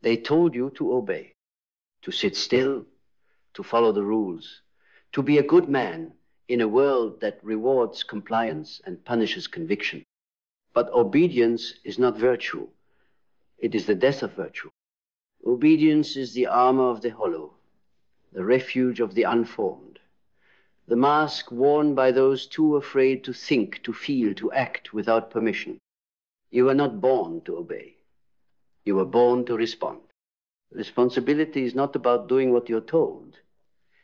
They told you to obey, to sit still, to follow the rules, to be a good man in a world that rewards compliance and punishes conviction. But obedience is not virtue. It is the death of virtue. Obedience is the armor of the hollow, the refuge of the unformed, the mask worn by those too afraid to think, to feel, to act without permission. You were not born to obey. You were born to respond. Responsibility is not about doing what you're told.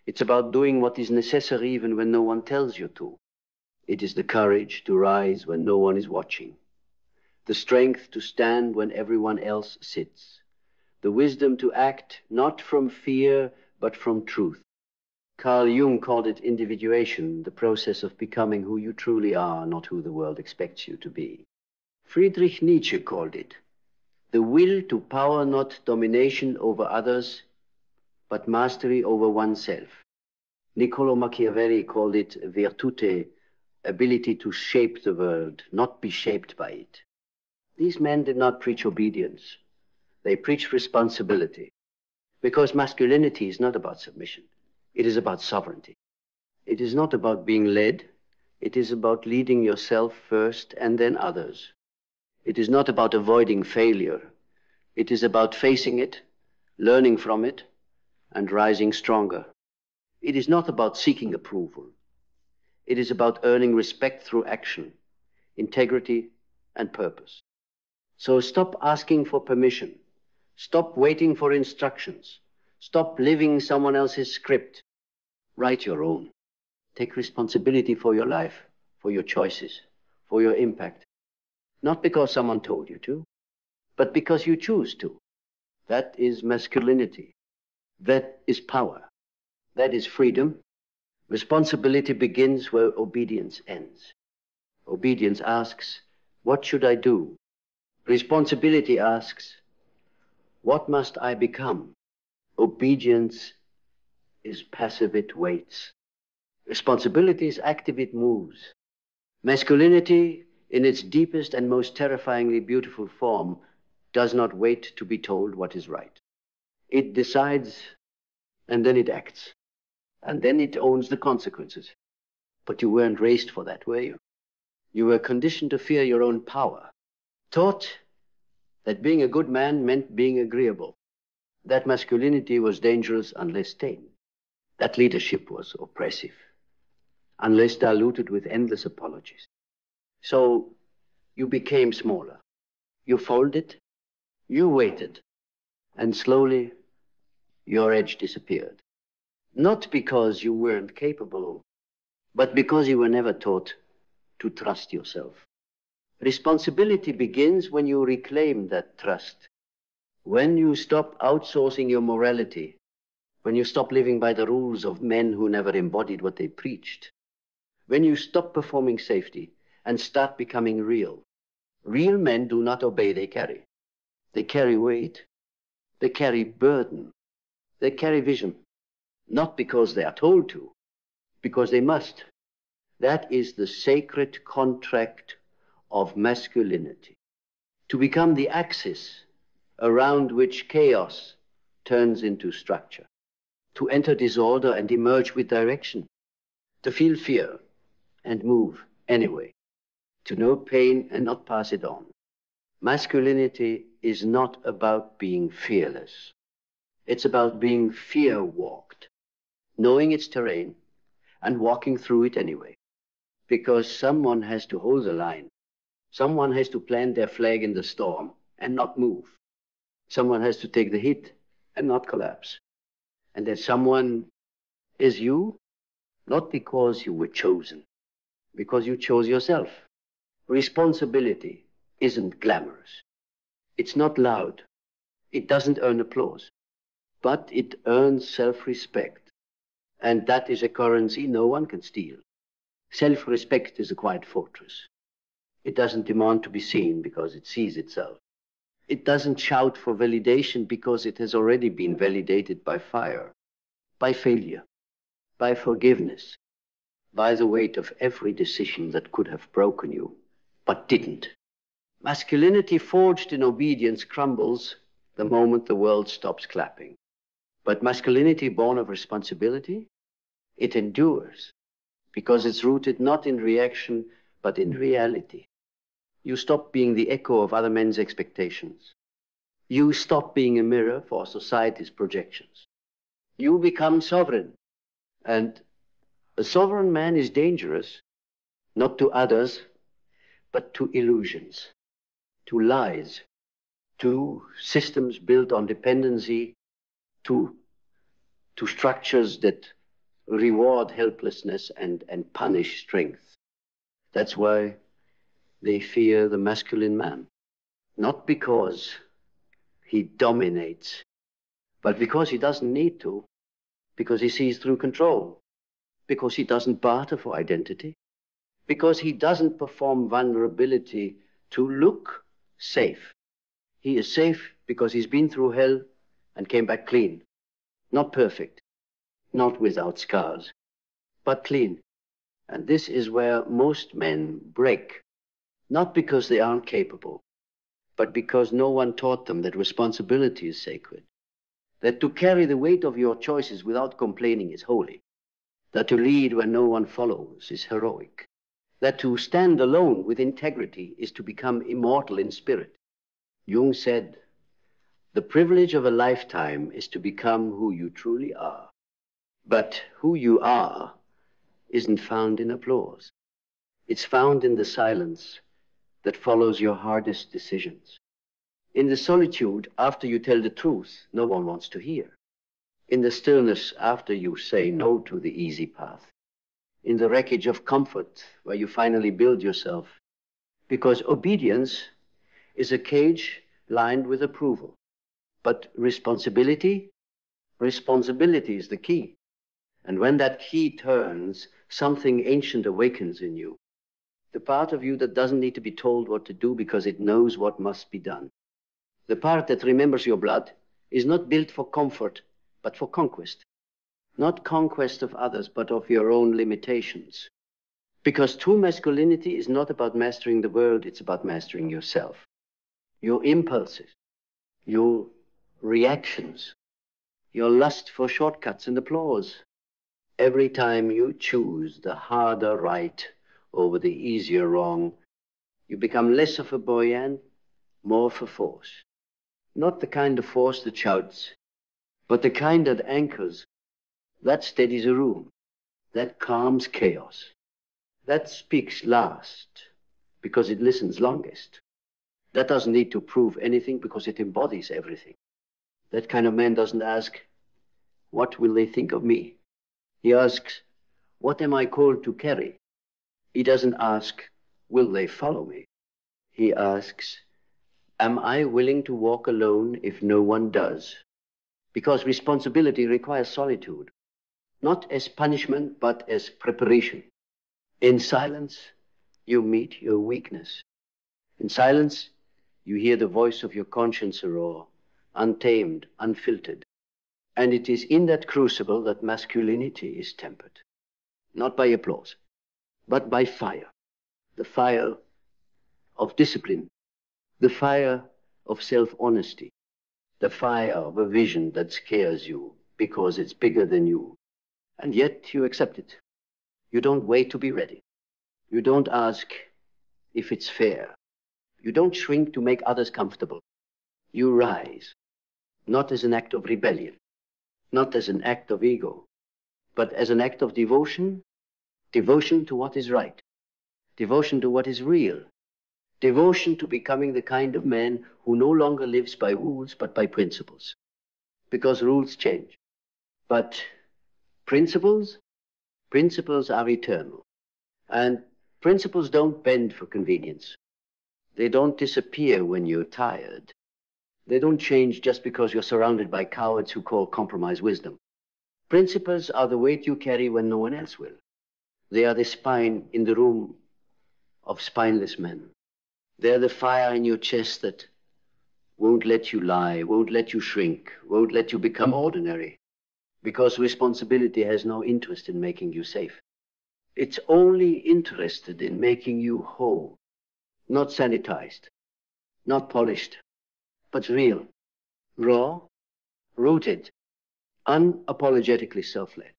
It's about doing what is necessary even when no one tells you to. It is the courage to rise when no one is watching, the strength to stand when everyone else sits, the wisdom to act not from fear but from truth. Carl Jung called it individuation, the process of becoming who you truly are, not who the world expects you to be. Friedrich Nietzsche called it the will to power, not domination over others, but mastery over oneself. Niccolò Machiavelli called it virtute, ability to shape the world, not be shaped by it. These men did not preach obedience. They preached responsibility, because masculinity is not about submission. It is about sovereignty. It is not about being led. It is about leading yourself first and then others. It is not about avoiding failure. It is about facing it, learning from it, and rising stronger. It is not about seeking approval. It is about earning respect through action, integrity, and purpose. So stop asking for permission. Stop waiting for instructions. Stop living someone else's script. Write your own. Take responsibility for your life, for your choices, for your impact. Not because someone told you to, but because you choose to. That is masculinity. That is power. That is freedom. Responsibility begins where obedience ends. Obedience asks, what should I do? Responsibility asks, what must I become? Obedience is passive, it waits. Responsibility is active, it moves. Masculinity, in its deepest and most terrifyingly beautiful form, does not wait to be told what is right. It decides, and then it acts. And then it owns the consequences. But you weren't raised for that, were you? You were conditioned to fear your own power. Taught that being a good man meant being agreeable. That masculinity was dangerous unless tamed. That leadership was oppressive, unless diluted with endless apologies. So you became smaller. You folded, you waited, and slowly your edge disappeared. Not because you weren't capable, but because you were never taught to trust yourself. Responsibility begins when you reclaim that trust, when you stop outsourcing your morality, when you stop living by the rules of men who never embodied what they preached, when you stop performing safety and start becoming real. Real men do not obey, they carry. They carry weight. They carry burden. They carry vision. Not because they are told to, because they must. That is the sacred contract of masculinity. To become the axis around which chaos turns into structure. To enter disorder and emerge with direction. To feel fear and move anyway. To know pain and not pass it on. Masculinity is not about being fearless. It's about being fear-walked, knowing its terrain and walking through it anyway. Because someone has to hold the line. Someone has to plant their flag in the storm and not move. Someone has to take the hit and not collapse. And that someone is you, not because you were chosen, because you chose yourself. Responsibility isn't glamorous. It's not loud. It doesn't earn applause. But it earns self-respect. And that is a currency no one can steal. Self-respect is a quiet fortress. It doesn't demand to be seen because it sees itself. It doesn't shout for validation because it has already been validated by fire, by failure, by forgiveness, by the weight of every decision that could have broken you, but didn't. Masculinity forged in obedience crumbles the moment the world stops clapping. But masculinity born of responsibility, it endures because it's rooted not in reaction, but in reality. You stop being the echo of other men's expectations. You stop being a mirror for society's projections. You become sovereign. And a sovereign man is dangerous, not to others, but to illusions, to lies, to systems built on dependency, to structures that reward helplessness and punish strength. That's why they fear the masculine man. Not because he dominates, but because he doesn't need to, because he sees through control, because he doesn't barter for identity, because he doesn't perform vulnerability to look safe. He is safe because he's been through hell and came back clean. Not perfect, not without scars, but clean. And this is where most men break, not because they aren't capable, but because no one taught them that responsibility is sacred, that to carry the weight of your choices without complaining is holy, that to lead when no one follows is heroic, that to stand alone with integrity is to become immortal in spirit. Jung said, the privilege of a lifetime is to become who you truly are. But who you are isn't found in applause. It's found in the silence that follows your hardest decisions. In the solitude after you tell the truth no one wants to hear. In the stillness after you say no to the easy path. In the wreckage of comfort where you finally build yourself. Because obedience is a cage lined with approval. But responsibility is the key. And when that key turns, something ancient awakens in you. The part of you that doesn't need to be told what to do because it knows what must be done. The part that remembers your blood is not built for comfort, but for conquest. Not conquest of others, but of your own limitations. Because true masculinity is not about mastering the world, it's about mastering yourself. Your impulses, your reactions, your lust for shortcuts and applause. Every time you choose the harder right over the easier wrong, you become less of a boy and more of a force. Not the kind of force that shouts, but the kind that anchors, that steadies a room, that calms chaos, that speaks last because it listens longest. That doesn't need to prove anything because it embodies everything. That kind of man doesn't ask, what will they think of me? He asks, what am I called to carry? He doesn't ask, will they follow me? He asks, am I willing to walk alone if no one does? Because responsibility requires solitude, not as punishment, but as preparation. In silence, you meet your weakness. In silence, you hear the voice of your conscience roar, untamed, unfiltered. And it is in that crucible that masculinity is tempered. Not by applause, but by fire. The fire of discipline, the fire of self-honesty, the fire of a vision that scares you because it's bigger than you. And yet you accept it. You don't wait to be ready. You don't ask if it's fair. You don't shrink to make others comfortable. You rise, not as an act of rebellion, not as an act of ego, but as an act of devotion, devotion to what is right, devotion to what is real, devotion to becoming the kind of man who no longer lives by rules, but by principles. Because rules change. But principles are eternal. And principles don't bend for convenience. They don't disappear when you're tired. They don't change just because you're surrounded by cowards who call compromise wisdom. Principles are the weight you carry when no one else will. They are the spine in the room of spineless men. They're the fire in your chest that won't let you lie, won't let you shrink, won't let you become ordinary. Because responsibility has no interest in making you safe. It's only interested in making you whole, not sanitized, not polished, but real. raw, rooted, unapologetically self-led.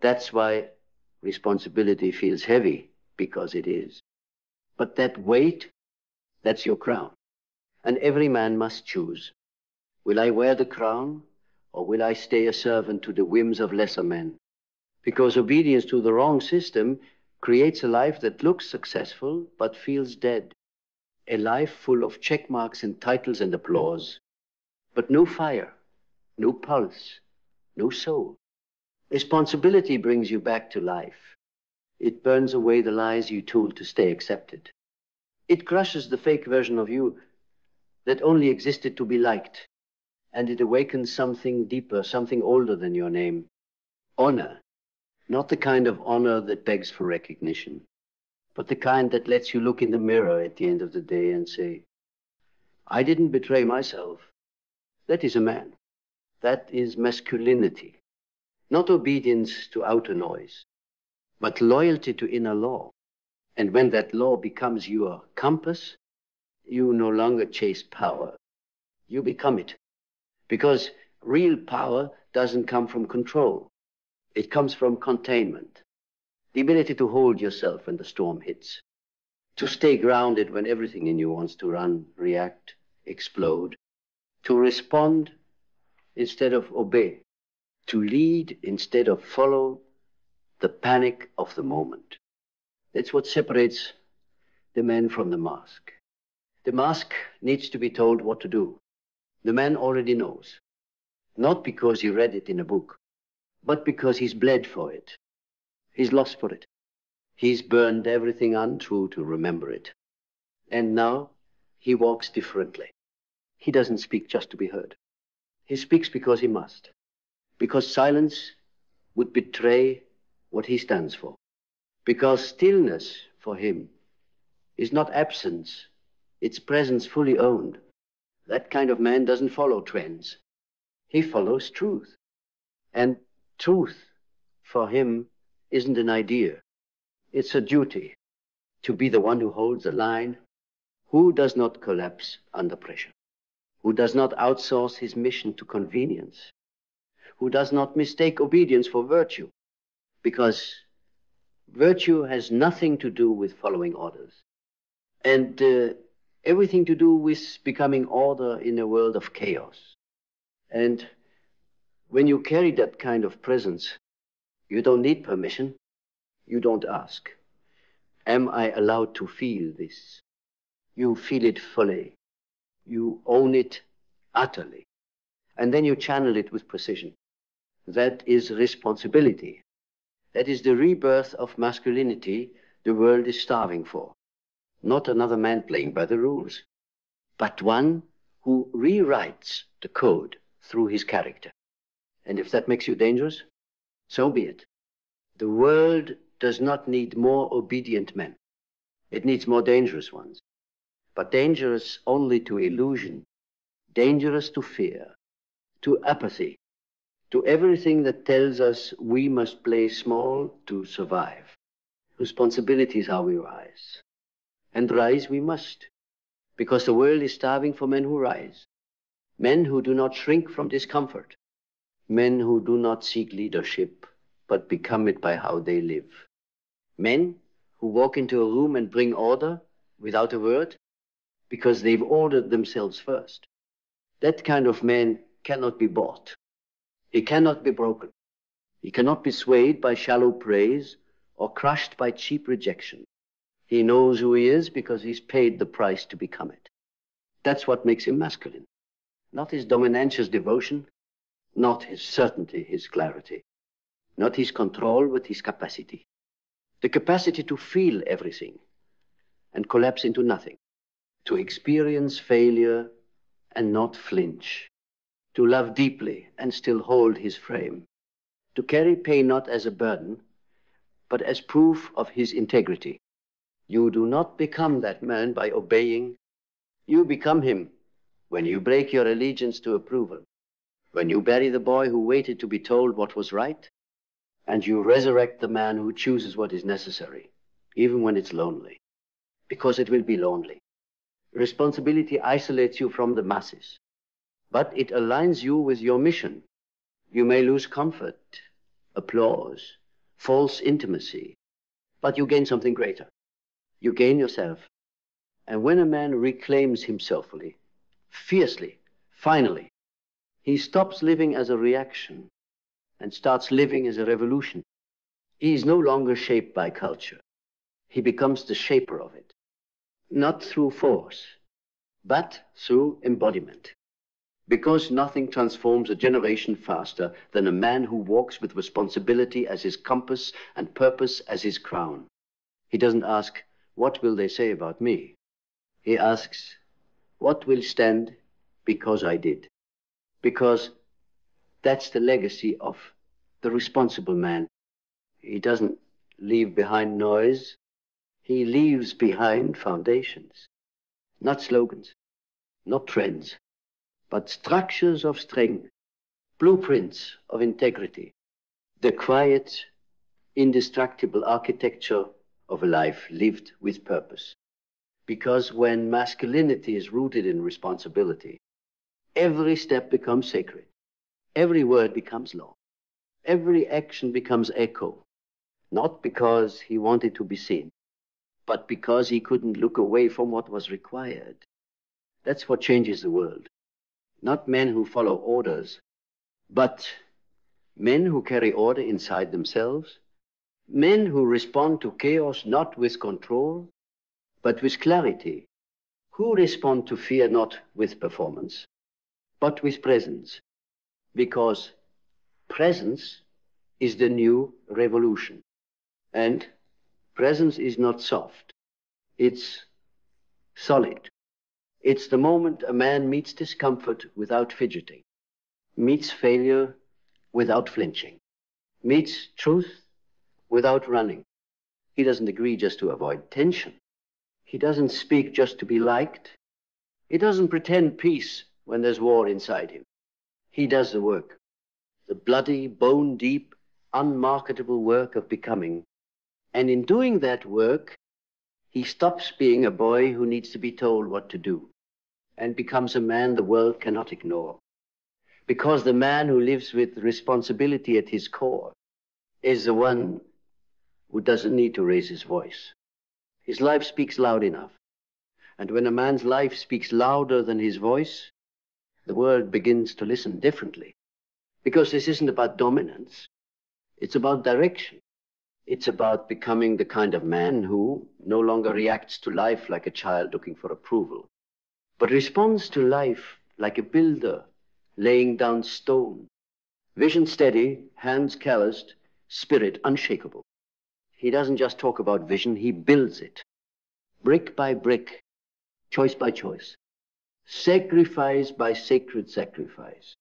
That's why responsibility feels heavy, because it is. But that weight, that's your crown. And every man must choose. Will I wear the crown, or will I stay a servant to the whims of lesser men? Because obedience to the wrong system creates a life that looks successful but feels dead. A life full of check marks and titles and applause, but no fire, no pulse, no soul. Responsibility brings you back to life. It burns away the lies you told to stay accepted. It crushes the fake version of you that only existed to be liked. And it awakens something deeper, something older than your name. Honor. Not the kind of honor that begs for recognition, but the kind that lets you look in the mirror at the end of the day and say, I didn't betray myself. That is a man. That is masculinity. Not obedience to outer noise, but loyalty to inner law. And when that law becomes your compass, you no longer chase power. You become it. Because real power doesn't come from control. It comes from containment. The ability to hold yourself when the storm hits. To stay grounded when everything in you wants to run, react, explode. To respond instead of obey. To lead instead of follow the panic of the moment. That's what separates the man from the mask. The mask needs to be told what to do. The man already knows. Not because he read it in a book, but because he's bled for it. He's lost for it. He's burned everything untrue to remember it. And now he walks differently. He doesn't speak just to be heard. He speaks because he must. Because silence would betray what he stands for. Because stillness for him is not absence, it's presence fully owned. That kind of man doesn't follow trends. He follows truth. And truth for him isn't an idea. It's a duty to be the one who holds the line, who does not collapse under pressure, who does not outsource his mission to convenience, who does not mistake obedience for virtue, because virtue has nothing to do with following orders, and everything to do with becoming order in a world of chaos. And when you carry that kind of presence, you don't need permission, you don't ask. Am I allowed to feel this? You feel it fully. You own it utterly. And then you channel it with precision. That is responsibility. That is the rebirth of masculinity the world is starving for. Not another man playing by the rules, but one who rewrites the code through his character. And if that makes you dangerous, so be it. The world does not need more obedient men. It needs more dangerous ones. But dangerous only to illusion, dangerous to fear, to apathy, to everything that tells us we must play small to survive. Responsibility is how we rise. And rise we must, because the world is starving for men who rise. Men who do not shrink from discomfort. Men who do not seek leadership, but become it by how they live. Men who walk into a room and bring order without a word, because they've ordered themselves first. That kind of man cannot be bought. He cannot be broken. He cannot be swayed by shallow praise or crushed by cheap rejection. He knows who he is because he's paid the price to become it. That's what makes him masculine. Not his dominantious devotion, not his certainty, his clarity, not his control, but his capacity. The capacity to feel everything and collapse into nothing. To experience failure and not flinch. To love deeply and still hold his frame. To carry pain not as a burden, but as proof of his integrity. You do not become that man by obeying. You become him when you break your allegiance to approval. When you bury the boy who waited to be told what was right, and you resurrect the man who chooses what is necessary, even when it's lonely. Because it will be lonely. Responsibility isolates you from the masses. but it aligns you with your mission. You may lose comfort, applause, false intimacy, but you gain something greater. You gain yourself. And when a man reclaims himself fully, fiercely, finally, he stops living as a reaction and starts living as a revolution. He is no longer shaped by culture. He becomes the shaper of it, not through force, but through embodiment. Because nothing transforms a generation faster than a man who walks with responsibility as his compass and purpose as his crown. He doesn't ask, what will they say about me? He asks, what will stand because I did? Because that's the legacy of the responsible man. He doesn't leave behind noise. He leaves behind foundations, not slogans, not trends, but structures of strength, blueprints of integrity, the quiet, indestructible architecture of a life lived with purpose. Because when masculinity is rooted in responsibility, every step becomes sacred, every word becomes law, every action becomes echo, not because he wanted to be seen, but because he couldn't look away from what was required. That's what changes the world. Not men who follow orders, but men who carry order inside themselves, men who respond to chaos not with control, but with clarity, who respond to fear not with performance, but with presence, because presence is the new revolution. And presence is not soft, it's solid. It's the moment a man meets discomfort without fidgeting, meets failure without flinching, meets truth without running. He doesn't agree just to avoid tension. He doesn't speak just to be liked. He doesn't pretend peace when there's war inside him. He does the work, the bloody, bone-deep, unmarketable work of becoming. And in doing that work, he stops being a boy who needs to be told what to do and becomes a man the world cannot ignore. Because the man who lives with responsibility at his core is the one who doesn't need to raise his voice. His life speaks loud enough. And when a man's life speaks louder than his voice, the world begins to listen differently. Because this isn't about dominance. It's about direction. It's about becoming the kind of man who no longer reacts to life like a child looking for approval, but responds to life like a builder laying down stone. Vision steady, hands calloused, spirit unshakable. He doesn't just talk about vision, he builds it. Brick by brick, choice by choice, sacrifice by sacred sacrifice.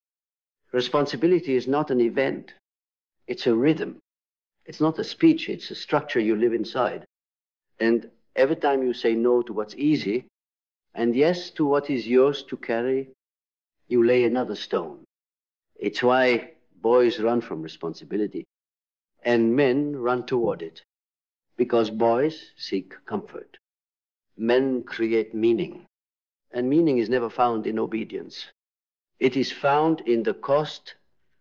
Responsibility is not an event, it's a rhythm. It's not a speech, it's a structure you live inside. And every time you say no to what's easy, and yes to what is yours to carry, you lay another stone. It's why boys run from responsibility, and men run toward it. Because boys seek comfort. Men create meaning, and meaning is never found in obedience. It is found in the cost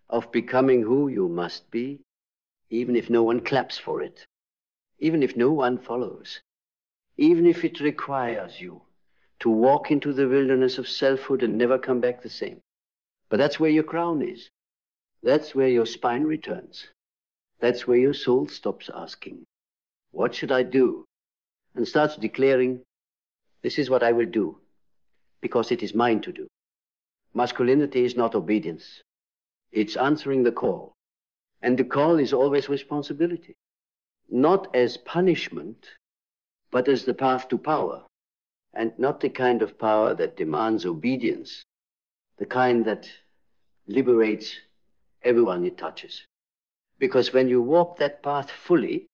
of becoming who you must be, even if no one claps for it, even if no one follows, even if it requires you to walk into the wilderness of selfhood and never come back the same. But that's where your crown is. That's where your spine returns. That's where your soul stops asking, what should I do? And starts declaring, this is what I will do, because it is mine to do. Masculinity is not obedience. It's answering the call. And the call is always responsibility. Not as punishment, but as the path to power. And not the kind of power that demands obedience, the kind that liberates everyone it touches. Because when you walk that path fully,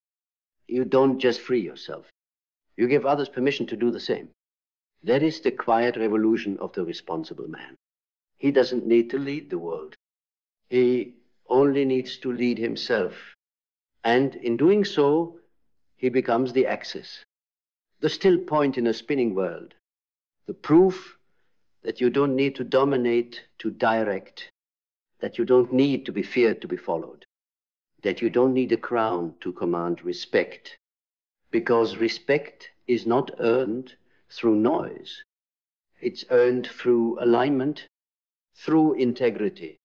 you don't just free yourself. You give others permission to do the same. That is the quiet revolution of the responsible man. He doesn't need to lead the world. He only needs to lead himself. And in doing so, he becomes the axis, the still point in a spinning world, the proof that you don't need to dominate, to direct, that you don't need to be feared to be followed, that you don't need a crown to command respect, because respect is not earned through noise. It's earned through alignment, through integrity,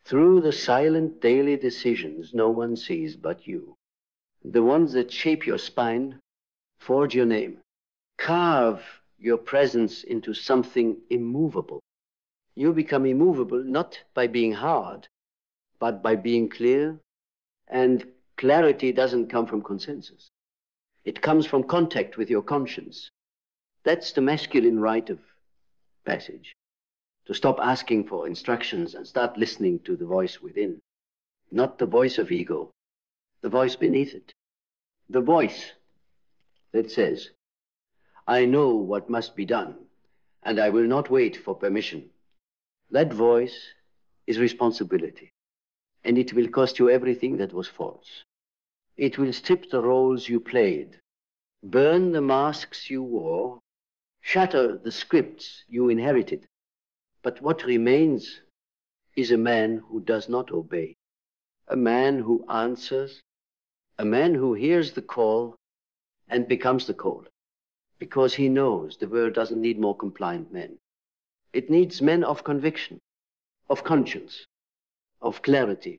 through the silent daily decisions no one sees but you. The ones that shape your spine, forge your name, carve your presence into something immovable. You become immovable not by being hard, but by being clear. And clarity doesn't come from consensus. It comes from contact with your conscience. That's the masculine rite of passage. To stop asking for instructions and start listening to the voice within. Not the voice of ego, the voice beneath it. The voice that says, I know what must be done, and I will not wait for permission. That voice is responsibility, and it will cost you everything that was false. It will strip the roles you played, burn the masks you wore, shatter the scripts you inherited. But what remains is a man who does not obey, a man who answers, a man who hears the call and becomes the call, because he knows the world doesn't need more compliant men. It needs men of conviction, of conscience, of clarity,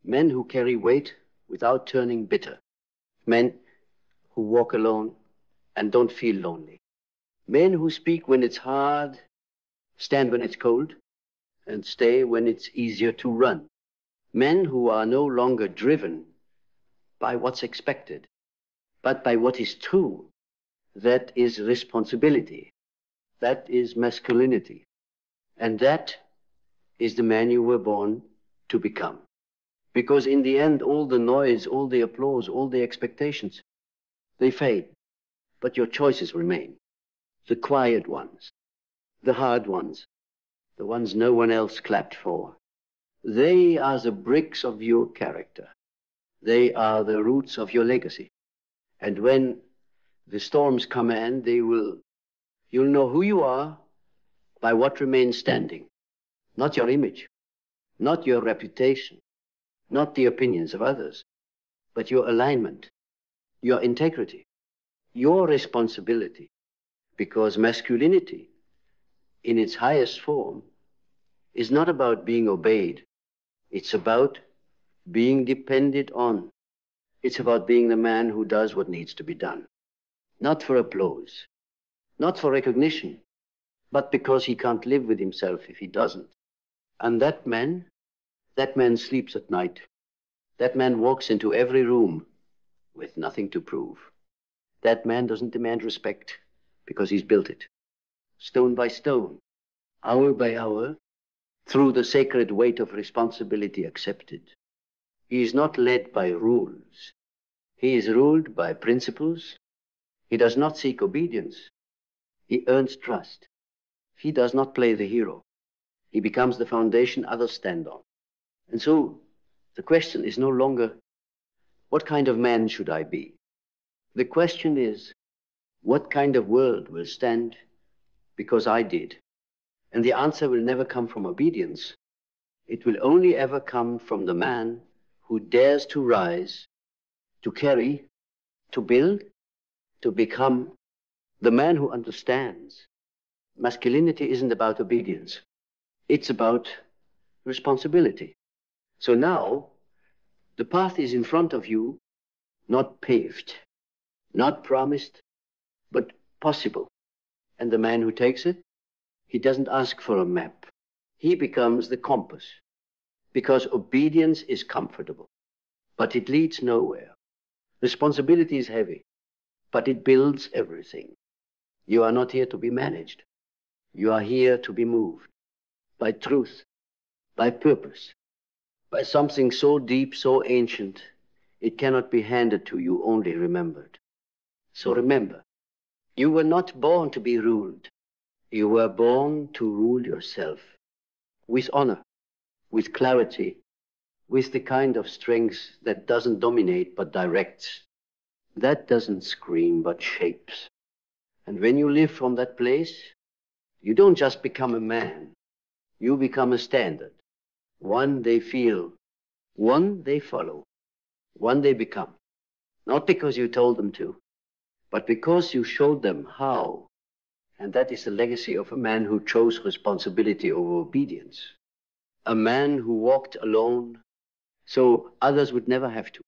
men who carry weight without turning bitter, men who walk alone and don't feel lonely, men who speak when it's hard, stand when it's cold, and stay when it's easier to run, men who are no longer driven by what's expected, but by what is true. That is responsibility. That is masculinity. And that is the man you were born to become. Because in the end, all the noise, all the applause, all the expectations, they fade. But your choices remain. The quiet ones, the hard ones, the ones no one else clapped for. They are the bricks of your character. They are the roots of your legacy. And when the storms come in, you'll know who you are by what remains standing. Not your image, not your reputation, not the opinions of others, but your alignment, your integrity, your responsibility. Because masculinity, in its highest form, is not about being obeyed. It's about being depended on. It's about being the man who does what needs to be done. Not for applause, not for recognition, but because he can't live with himself if he doesn't. And that man sleeps at night. That man walks into every room with nothing to prove. That man doesn't demand respect because he's built it. Stone by stone, hour by hour, through the sacred weight of responsibility accepted. He is not led by rules. He is ruled by principles. He does not seek obedience. He earns trust. He does not play the hero. He becomes the foundation others stand on. And so the question is no longer, what kind of man should I be? The question is, what kind of world will stand because I did? And the answer will never come from obedience. It will only ever come from the man who dares to rise, to carry, to build, to become the man who understands. Masculinity isn't about obedience. It's about responsibility. So now, the path is in front of you, not paved, not promised, but possible. And the man who takes it, he doesn't ask for a map. He becomes the compass, because obedience is comfortable, but it leads nowhere. Responsibility is heavy, but it builds everything. You are not here to be managed. You are here to be moved by truth, by purpose, by something so deep, so ancient, it cannot be handed to you, only remembered. So remember, you were not born to be ruled. You were born to rule yourself with honor, with clarity, with the kind of strength that doesn't dominate but directs, that doesn't scream but shapes. And when you live from that place, You don't just become a man, you become a standard. One they feel, one they follow, one they become. Not because you told them to, but because you showed them how. And that is the legacy of a man who chose responsibility over obedience. A man who walked alone so others would never have to.